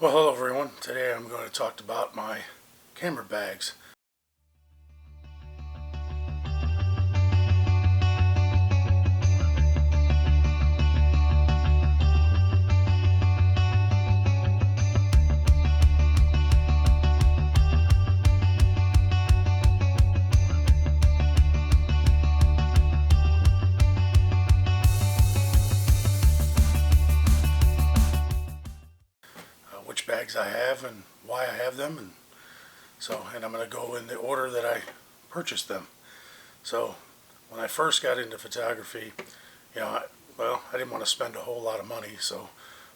Well, hello everyone. Today I'm going to talk about my camera bags. Which bags I have and why I have them, and I'm going to go in the order that I purchased them. So when I first got into photography, I didn't want to spend a whole lot of money, so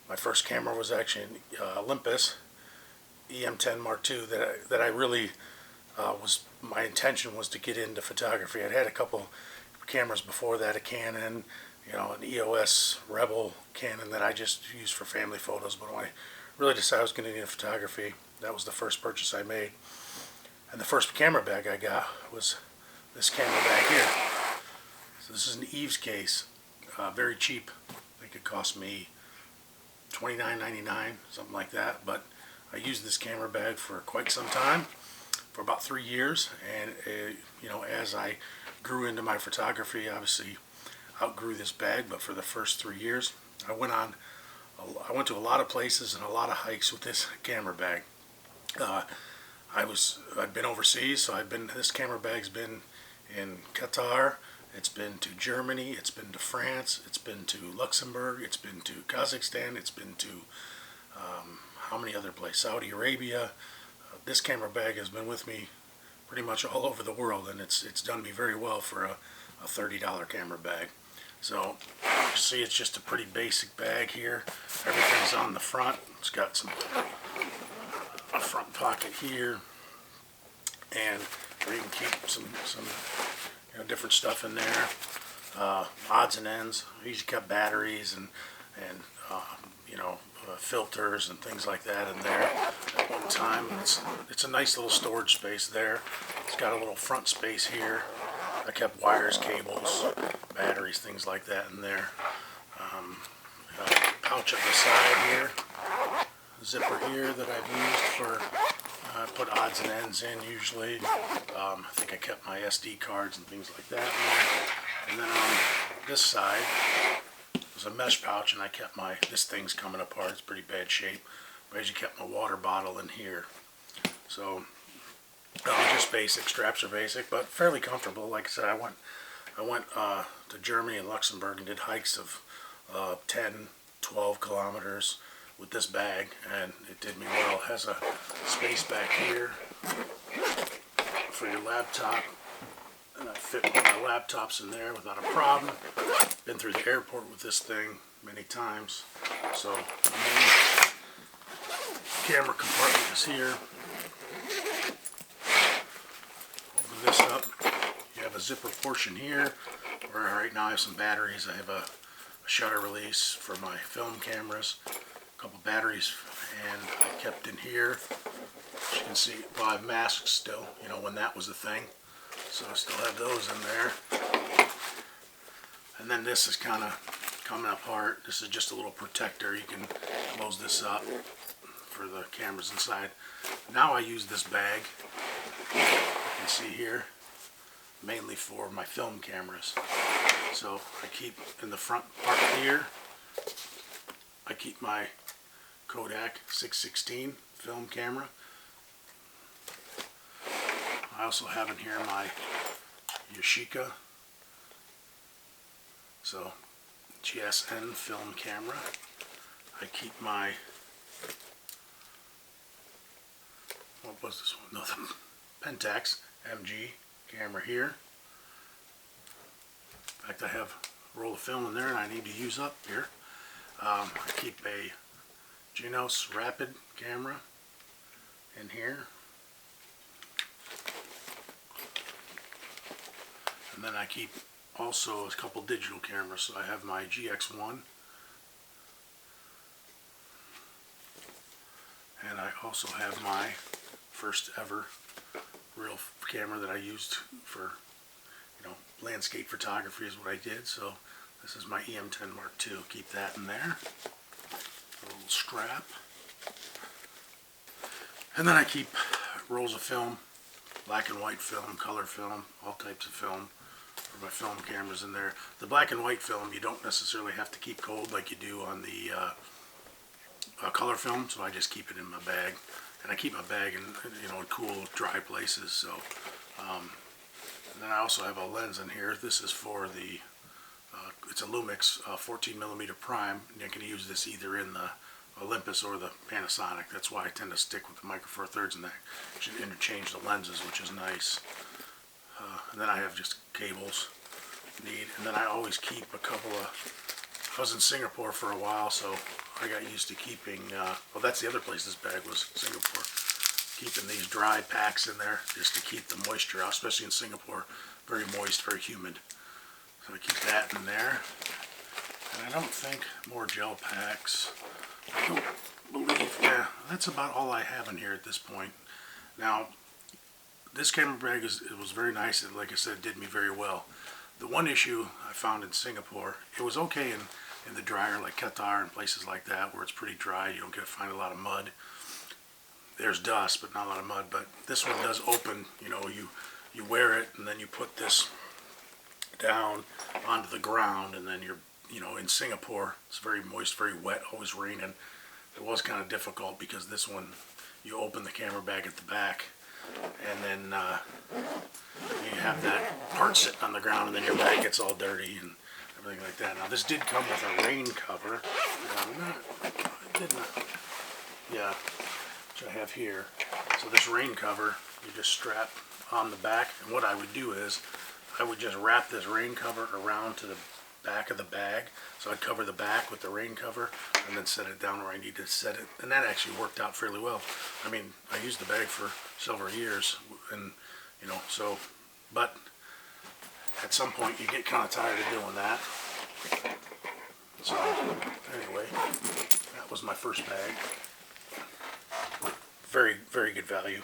my first camera was actually an Olympus EM10 Mark II that I really my intention was to get into photography. I'd had a couple cameras before that, a Canon, an EOS Rebel Canon that I just used for family photos, but when I really decided I was going to get into photography, that was the first purchase I made. And the first camera bag I got was this camera bag here. So this is an Eves case, very cheap. I think it cost me $29.99, something like that. But I used this camera bag for quite some time, for about 3 years. And as I grew into my photography, obviously outgrew this bag. But for the first 3 years, I went to a lot of places and a lot of hikes with this camera bag. I'd been overseas, so this camera bag's been in Qatar, it's been to Germany, it's been to France, it's been to Luxembourg, it's been to Kazakhstan, it's been to how many other places? Saudi Arabia. This camera bag has been with me pretty much all over the world, and it's done me very well for a $30 camera bag. So you see, it's just a pretty basic bag here. Everything's on the front. It's got a front pocket here, and where you can keep some different stuff in there, odds and ends. I usually kept batteries and filters and things like that in there at one time. It's a nice little storage space there. It's got a little front space here. I kept wires, cables, batteries, things like that in there. Pouch at the side here. Zipper here that I've used for put odds and ends in usually. I think I kept my SD cards and things like that in there. And then on this side was a mesh pouch, and I kept this thing's coming apart. It's pretty bad shape. But I usually kept my water bottle in here. So just basic. Straps are basic, but fairly comfortable. Like I said, I went to Germany and Luxembourg and did hikes of 10, 12 kilometers with this bag, and it did me well. It has a space back here for your laptop, and I fit one of my laptops in there without a problem. Been through the airport with this thing many times. So the main camera compartment is here. Open this up. You have a zipper portion here, where right now I have some batteries. I have a shutter release for my film cameras, a couple batteries, and I kept in here. As you can see, well, I have masks still, when that was a thing. So I still have those in there. And then this is kind of coming apart. This is just a little protector. You can close this up for the cameras inside. Now I use this bag, you can see here, mainly for my film cameras. So I keep in the front part here, I keep my Kodak 616 film camera. I also have in here my Yashica, so GSN film camera. I keep my, what was this one? No, the Pentax MG camera here. In fact, I have a roll of film in there and I need to use up here. I keep a Genos Rapid camera in here. And then I keep also a couple digital cameras. So I have my GX1. And I also have my first ever real camera that I used for landscape photography is what I did. So this is my EM10 Mark II. Keep that in there. A little strap. And then I keep rolls of film, black and white film, color film, all types of film for my film cameras in there. The black and white film you don't necessarily have to keep cold like you do on the color film, so I just keep it in my bag. And I keep my bag in, in cool, dry places. So, and then I also have a lens in here. This is for the, it's a Lumix 14mm prime. And you can use this either in the Olympus or the Panasonic. That's why I tend to stick with the Micro Four Thirds, and that should interchange the lenses, which is nice. And then I have just cables need, and then I always keep a couple of, I was in Singapore for a while, so I got used to keeping, well, that's the other place this bag was, Singapore. Keeping these dry packs in there just to keep the moisture out, especially in Singapore. Very moist, very humid. So I keep that in there. And I don't think more gel packs. I don't believe, yeah, that's about all I have in here at this point. Now, this camera bag it was very nice, and like I said, it did me very well. The one issue I found in Singapore, it was okay in the dryer like Qatar and places like that where it's pretty dry, you don't get to find a lot of mud. There's dust, but not a lot of mud. But this one does open, you wear it and then you put this down onto the ground, and then you're, in Singapore, it's very moist, very wet, always raining. It was kind of difficult because this one, you open the camera bag at the back, and then you have that part sitting on the ground, and then your bag gets all dirty and everything like that. Now this did come with a rain cover. Yeah, which I have here. So this rain cover, you just strap on the back, and what I would do is, I would just wrap this rain cover around to the back of the bag. So I'd cover the back with the rain cover and then set it down where I need to set it. And that actually worked out fairly well. I mean, I used the bag for several years, and so, but at some point you get kind of tired of doing that. So anyway, that was my first bag. Very, very good value.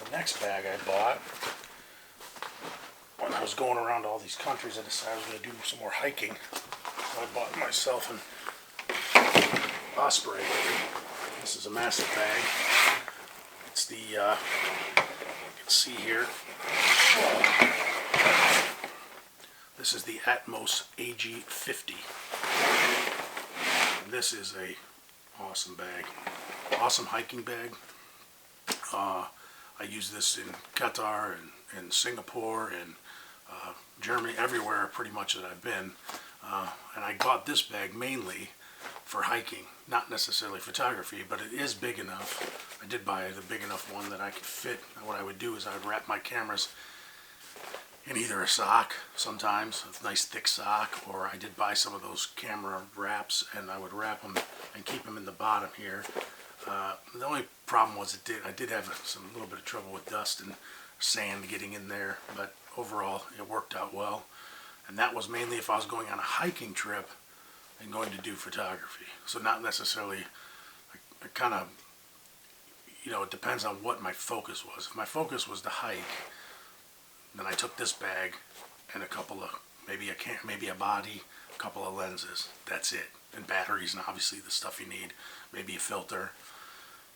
The next bag I bought, when I was going around all these countries, I decided I was going to do some more hiking. So I bought myself an Osprey. This is a massive bag. It's the, you can see here, this is the Atmos AG50. And this is a awesome bag. Awesome hiking bag. I use this in Qatar and Singapore and Germany, everywhere pretty much that I've been. And I bought this bag mainly for hiking, not necessarily photography, but it is big enough. I did buy the big enough one that I could fit. What I would do is I would wrap my cameras in either a sock, sometimes a nice thick sock, or I did buy some of those camera wraps, and I would wrap them and keep them in the bottom here. The only problem was I did have a little bit of trouble with dust and sand getting in there, but overall it worked out well. And that was mainly if I was going on a hiking trip and going to do photography. So not necessarily, I kind of, it depends on what my focus was. If my focus was to hike, then I took this bag and a couple of, maybe a body, a couple of lenses. That's it. And batteries, and obviously the stuff you need, maybe a filter.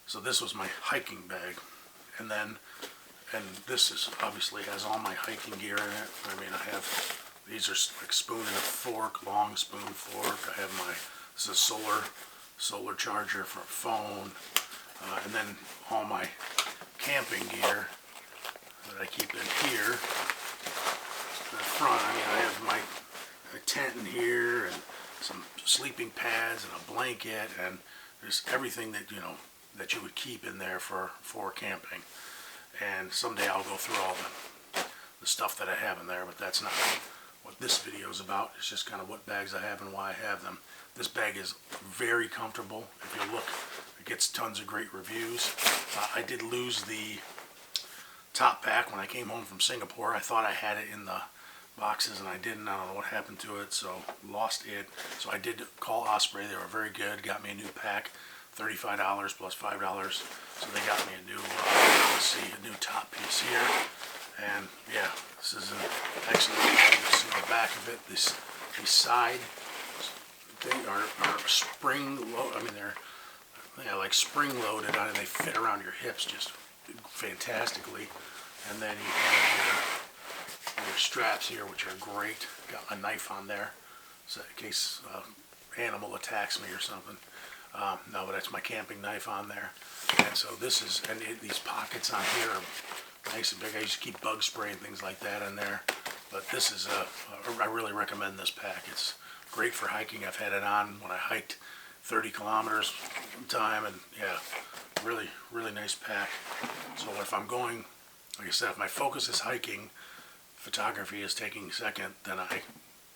So this was my hiking bag. And this is obviously has all my hiking gear in it. I mean, I have, these are like spoon and a fork, long spoon fork. I have this is a solar charger for a phone. And then all my camping gear that I keep in here. In the front, I mean, I have my tent in here and some sleeping pads and a blanket, and there's everything that that you would keep in there for camping. And someday I'll go through all the stuff that I have in there, but that's not what this video is about. It's just kind of what bags I have and why I have them. This bag is very comfortable. If you look, it gets tons of great reviews. I did lose the top pack when I came home from Singapore. I thought I had it in the boxes and I didn't. I don't know what happened to it, so lost it. So I did call Osprey. They were very good. Got me a new pack, $35 plus $5. So they got me a new, let's see, a new top piece here. And yeah, this is excellent. You can see the back of it. These side thing are spring low. I mean, like spring-loaded on, and they fit around your hips just fantastically. And then you have your straps here, which are great. Got my knife on there, so in case animal attacks me or something. No, but that's my camping knife on there. And so this is, and these pockets on here are nice and big. I used to keep bug spray and things like that in there. But this is I really recommend this pack. It's great for hiking. I've had it on when I hiked 30 kilometers one time, and yeah, really, really nice pack. So if I'm going, like I said, if my focus is hiking, photography is taking second, then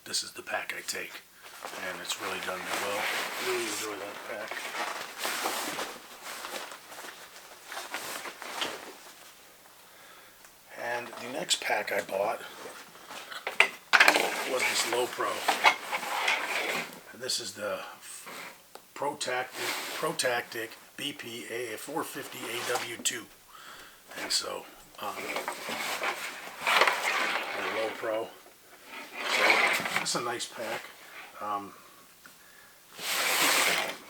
this is the pack I take. And it's really done me well. Really enjoy that pack. And the next pack I bought was this Lowepro. And this is the ProTactic BP 450 AW2. And so, the Lowepro. So, it's a nice pack.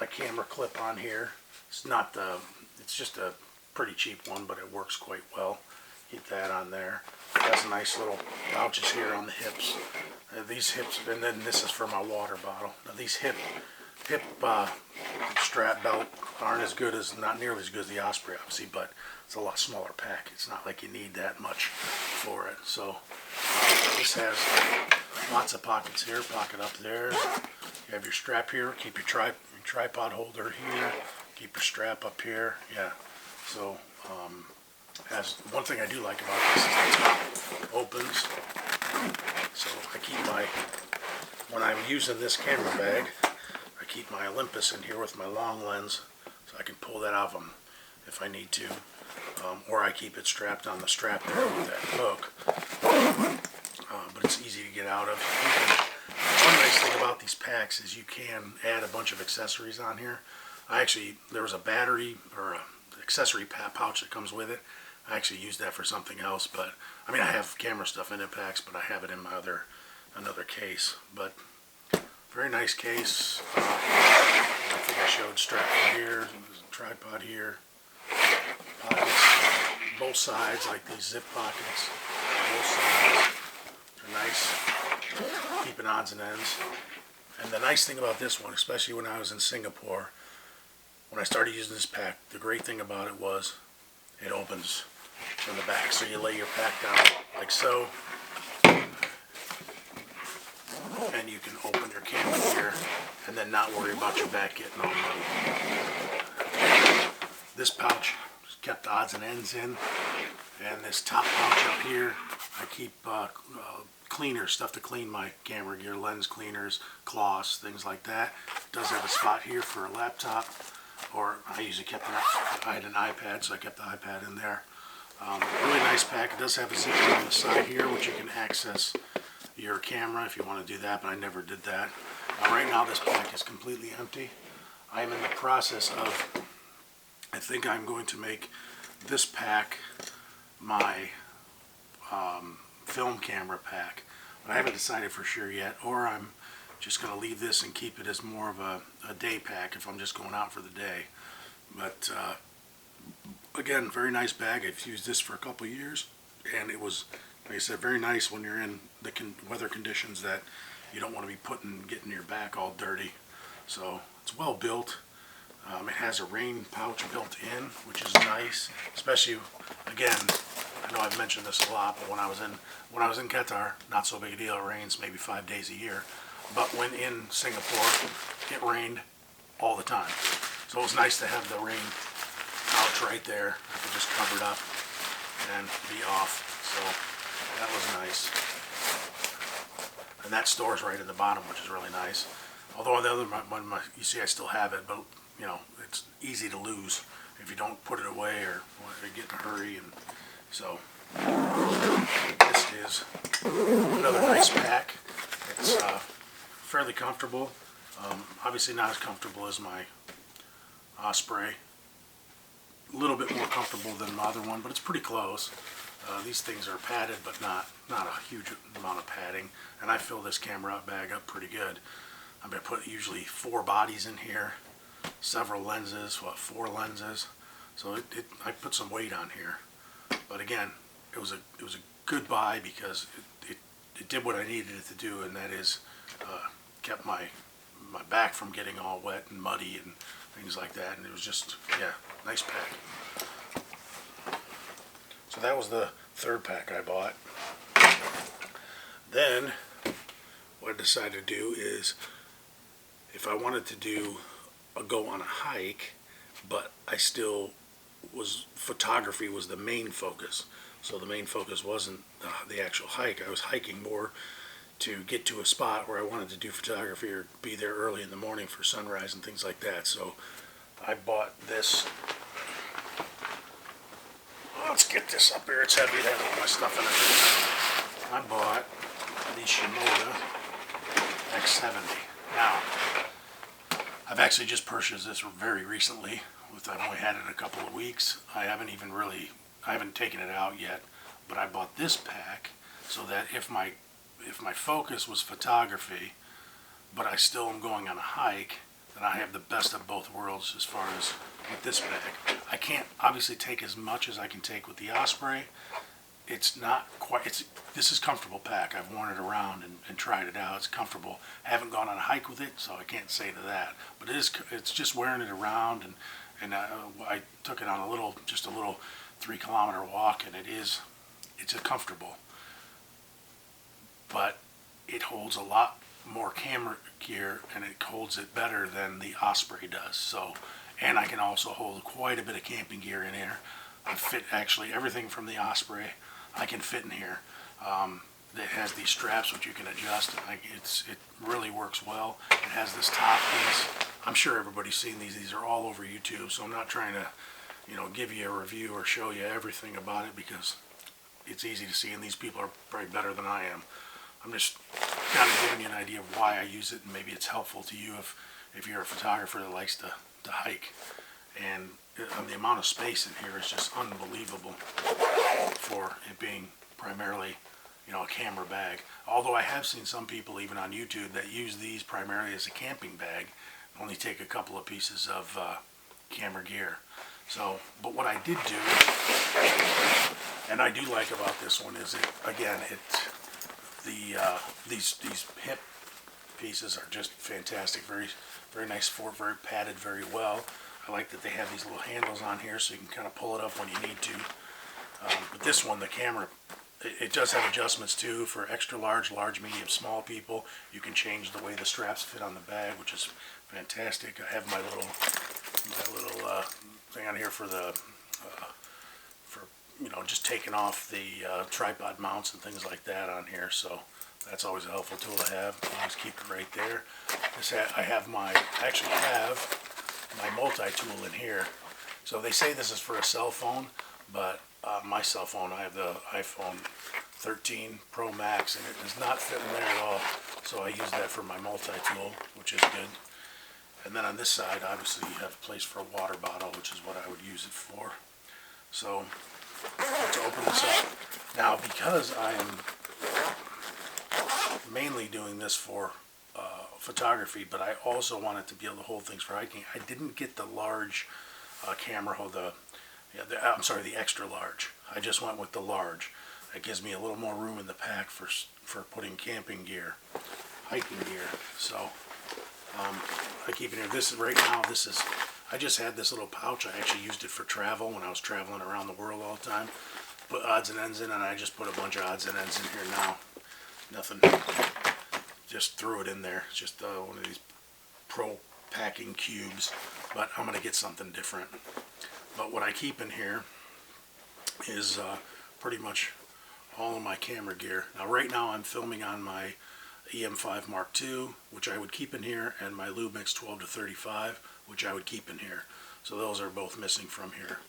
My camera clip on here. It's just a pretty cheap one, but it works quite well. Keep that on there. Has nice little pouches here on the hips. These hips, and then this is for my water bottle. Now these hip strap belt aren't not nearly as good as the Osprey, obviously, but it's a lot smaller pack. It's not like you need that much for it. So this has lots of pockets here, pocket up there. You have your strap here, keep your tripod holder here, keep your strap up here. Yeah, so as one thing I do like about this is the top opens. So I keep when I'm using this camera bag, I keep my Olympus in here with my long lens, so I can pull that out if I need to. Or I keep it strapped on the strap there with that hook. But it's easy to get out of. One nice thing about these packs is you can add a bunch of accessories on here. There was a battery or an accessory pouch that comes with it. I actually used that for something else, but I mean I have camera stuff in the packs, but I have it in my another case. But very nice case. I think I showed strap here, tripod here, pockets, both sides like these zip pockets, both sides. They're nice, keeping odds and ends. And the nice thing about this one, especially when I was in Singapore, when I started using this pack, the great thing about it was it opens from the back. So you lay your pack down like so, and you can open your camera here and then not worry about your back getting all muddy. This pouch kept odds and ends in, and this top pouch up here, I keep cleaners, stuff to clean my camera gear, lens cleaners, cloths, things like that. It does have a spot here for a laptop, or I had an iPad, so I kept the iPad in there. Really nice pack. It does have a zip on the side here, which you can access your camera if you want to do that, but I never did that. Right now this pack is completely empty. I'm in the process of, I think I'm going to make this pack my film camera pack, but I haven't decided for sure yet, or I'm just going to leave this and keep it as more of a day pack if I'm just going out for the day. But again, very nice bag. I've used this for a couple of years, and it was, like I said, very nice when you're in the weather conditions that you don't want to be getting your back all dirty. So it's well built. It has a rain pouch built in, which is nice, especially, again, I know I've mentioned this a lot, but when I was in Qatar, not so big a deal. It rains maybe 5 days a year. But when in Singapore, it rained all the time. So it was nice to have the rain pouch right there. I could just cover it up and be off. So that was nice. And that stores right in the bottom, which is really nice. Although on the other one, you see I still have it, but you know, it's easy to lose if you don't put it away or get in a hurry. And so this is another nice pack. It's fairly comfortable. Obviously not as comfortable as my Osprey. A little bit more comfortable than the other one, but it's pretty close. These things are padded, but not a huge amount of padding. And I fill this camera bag up pretty good. I'm going to put usually 4 bodies in here. several lenses, what, 4 lenses. So I put some weight on here. But again, it was a good buy because it did what I needed it to do, and that is kept my back from getting all wet and muddy and things like that. And it was just, yeah, nice pack. So that was the third pack I bought. Then what I decided to do is, if I wanted to do go on a hike, but I still photography was the main focus. So the main focus wasn't the actual hike. I was hiking more to get to a spot where I wanted to do photography or be there early in the morning for sunrise and things like that. So I bought this. Let's get this up here. It's heavy. It has all my stuff in it. I bought the Shimoda X70. Now, I've actually just purchased this very recently. I've only had it a couple of weeks. I haven't taken it out yet, but I bought this pack so that if my focus was photography, but I still am going on a hike, then I have the best of both worlds as far as with this bag. I can't obviously take as much as I can take with the Osprey. It's not quite, this is a comfortable pack. I've worn it around and tried it out. It's comfortable. I haven't gone on a hike with it, so I can't say to that. But it's just wearing it around, and I took it on just a little 3-kilometer walk, and it's comfortable. But it holds a lot more camera gear, and it holds it better than the Osprey does. So, and I can also hold quite a bit of camping gear in here. I fit actually everything from the Osprey. I can fit in here. It has these straps which you can adjust. It really works well. It has this top piece. I'm sure everybody's seen these. These are all over YouTube, so I'm not trying to, give you a review or show you everything about it because it's easy to see, and these people are probably better than I am. I'm just kind of giving you an idea of why I use it, and maybe it's helpful to you if you're a photographer that likes to hike. And the amount of space in here is just unbelievable for it being primarily, a camera bag. Although I have seen some people even on YouTube that use these primarily as a camping bag, only take a couple of pieces of camera gear. So, but what I did do, and I do like about this one, is these hip pieces are just fantastic. Very, very nice very padded very well. I like that they have these little handles on here so you can kind of pull it up when you need to. But this one, the camera, it does have adjustments too for extra large, medium, small people. You can change the way the straps fit on the bag, which is fantastic. I have my little thing on here for just taking off the tripod mounts and things like that on here. So that's always a helpful tool to have. You just keep it right there. I actually have my multi-tool in here. So they say this is for a cell phone, but my cell phone, I have the iPhone 13 Pro Max, and it does not fit in there at all. So I use that for my multi-tool, which is good. And then on this side, obviously, you have a place for a water bottle, which is what I would use it for. So let's open this up. Now, because I am mainly doing this for photography, but I also wanted to be able to hold things for hiking, I didn't get the large camera hold, the extra large. I just went with the large. It gives me a little more room in the pack for putting camping gear, hiking gear. So I keep it here. I just had this little pouch. I actually used it for travel when I was traveling around the world all the time. Put odds and ends in, and I just put a bunch of odds and ends in here now. Nothing. Just threw it in there. It's just one of these Pro packing cubes, but I'm going to get something different. But what I keep in here is pretty much all of my camera gear. Now right now I'm filming on my EM5 Mark II, which I would keep in here, and my Lumix 12 to 35, which I would keep in here. So those are both missing from here.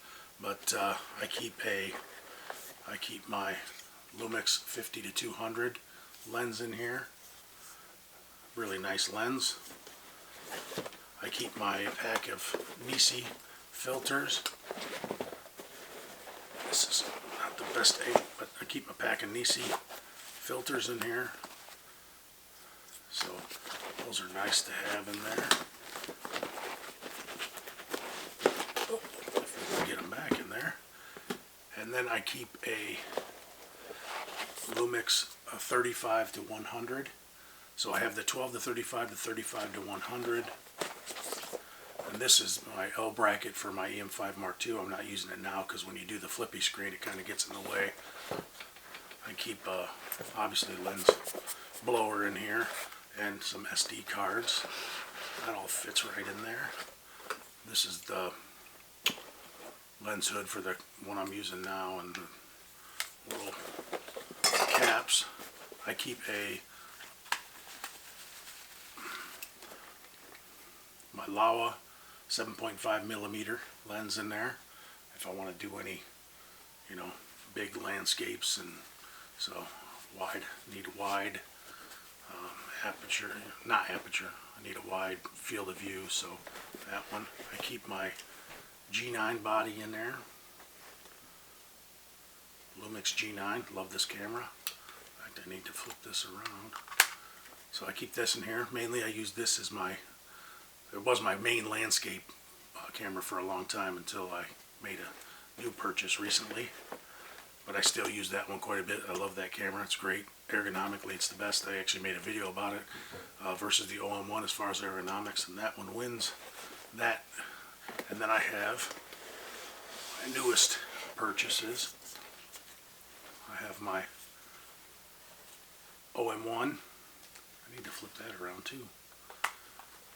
But I keep my Lumix 50 to 200 lens in here. Really nice lens. I keep my pack of Nisi filters. This is not the best aid, but I keep my pack of Nisi filters in here. So those are nice to have in there. then I keep a Lumix 35 to 100. So I have the 12 to 35 to 35 to 100. And this is my L bracket for my EM5 Mark II. I'm not using it now because when you do the flippy screen, it kind of gets in the way. I keep, obviously, lens blower in here and some SD cards. That all fits right in there. This is the lens hood for the one I'm using now, and the little caps. I keep my Laowa 7.5 millimeter lens in there if I want to do any, you know, big landscapes, and so need a wide aperture, not aperture, I need a wide field of view, so that one. I keep my G9 body in there, Lumix G9, love this camera. In fact, I need to flip this around. So I keep this in here. Mainly I use this as it was my main landscape camera for a long time until I made a new purchase recently. But I still use that one quite a bit. I love that camera. It's great. Ergonomically, it's the best. I actually made a video about it versus the OM1 as far as ergonomics, and that one wins that. And then I have my newest purchases. I have my OM1. I need to flip that around too.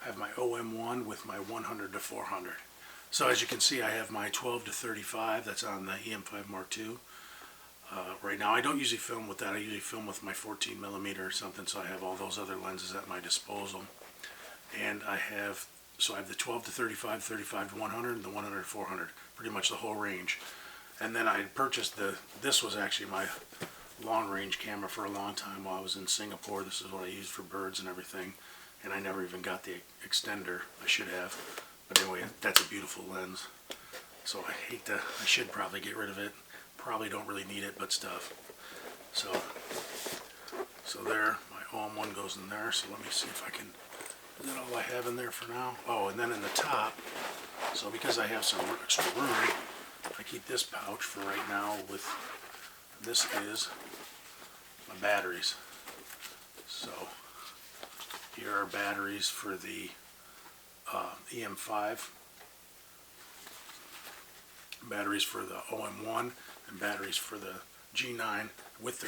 I have my OM1 with my 100 to 400. So as you can see, I have my 12 to 35. That's on the EM5 Mark II. Right now, I don't usually film with that. I usually film with my 14 millimeter or something, so I have all those other lenses at my disposal. And I have the 12 to 35, 35 to 100, and the 100 to 400, pretty much the whole range. And then I purchased this was actually my long range camera for a long time while I was in Singapore. This is what I used for birds and everything, and I never even got the extender. I should have, but anyway, that's a beautiful lens. So I should probably get rid of it. Probably don't really need it, but stuff. So there, my OM1 goes in there. So let me see if I can, is that all I have in there for now? Oh, and then in the top, so because I have some extra room, I keep this pouch for right now with, this is my batteries. So here are batteries for the EM5, batteries for the OM1, and batteries for the G9 with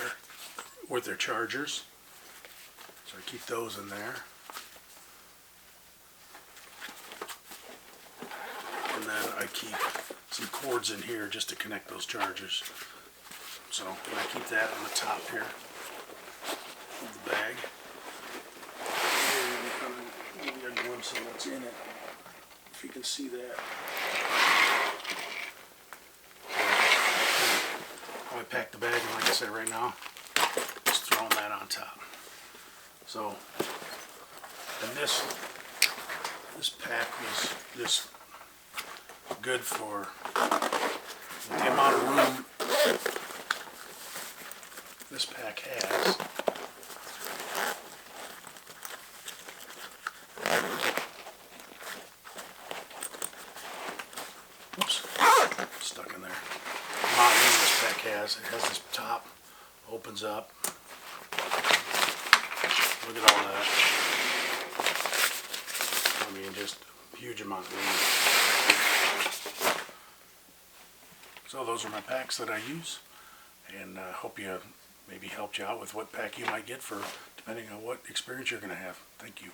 their chargers. So I keep those in there. And then I keep some cords in here just to connect those chargers. So I keep that on the top here of the bag. And give you a glimpse of what's in it, if you can see that. I packed the bag, and like I said, right now, just throwing that on top. So, and this pack was just good for the amount of room this pack has. Oops, stuck in there. The amount of room this pack has. It has this top, opens up. Look at all that. I mean, just a huge amount of room. So those are my packs that I use, and I hope you maybe helped you out with what pack you might get for depending on what experience you're going to have. Thank you.